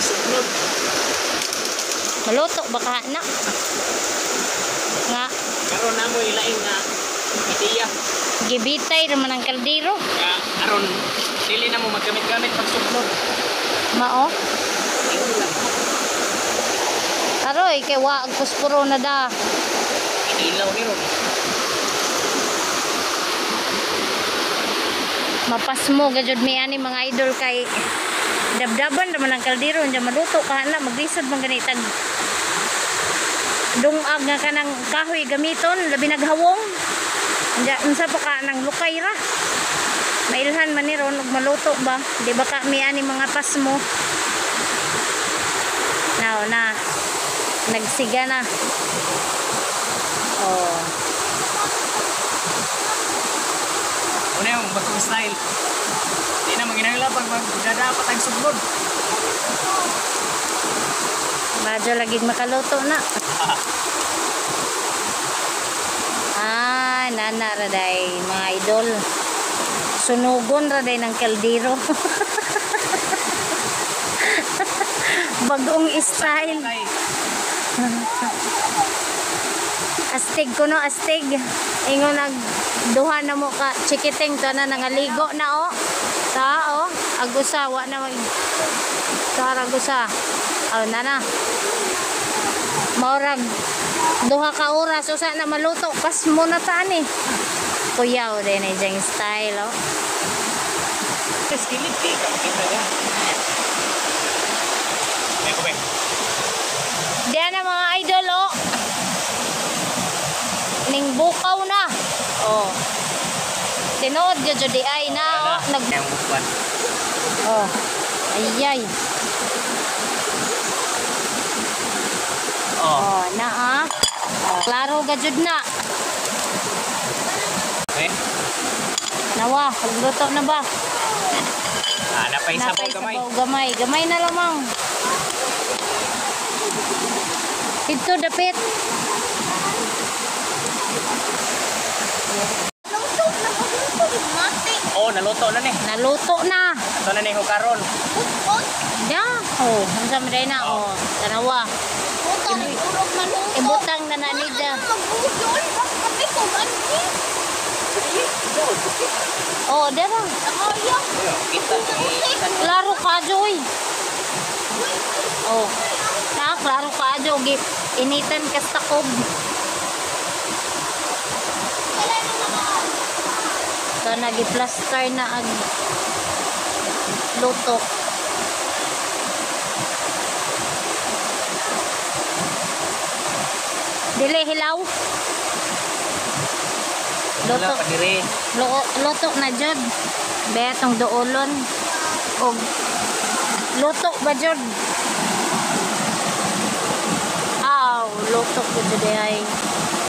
suklod. Maluto baka na. Nga Karon na mo ilaing nga ideya. gibitay naman ang kaldero. Karon dili na mo maggamit-gamit pag suklod. Mao. Aroy kay wa ang puspuro na da. Ilaw ni ron. Mapas mo gajud mi ani mga idol kay dabdaban naman ang kaldero nya maluto ka na maglisod man ganitag dungag nga kanang kahoy gamiton labi naghawong nya unsa pa ka nang lukay ra mailhan man ni ron og maluto ba di ba ka mi ani mga pas mo na nagsiga na oh. Una yung bagong style. Di na manginahanglan pag magdadapat ang suklod. Medyo lagig makaluto na. Nana raday mga idol. Sunugon raday ng kaldero. Bagong style. Astig ko no, astig. Ingon nagduha na mo ka chikiting to na nangaligo na o. Sa o, agusa wa na mag agusa. Na. Maurag duha ka oras usa na maluto pas mo na tani. Kuyaw din ay jang style o. Skillet cake ang kita niya. Diyan na mga idol o. Ning bukaw na. Oh. Tinood gyud di ay na o Bukwan. Oh. Ayay. Oh, na ah. Klaro gajud na. Okay. Nawa, pagluto na ba? Napay sabaw gamay. Gamay. Gamay na lamang. Ito dapit. Oh, naluto na ni. Naluto na. Ito na ni hukaron. Ya. Oh, unsa man day na oh. Tanawa. Ibutang na nanida. Oh, dera. Kita. Klaro ka joy. Oh. Klaro ka jo gip. Initan ka sa takob. So nagi-plaster na ag luto. Dili hilaw. Luto. Luto na jud. Betong doolon. Og luto ba jud? Luto ko jud ay.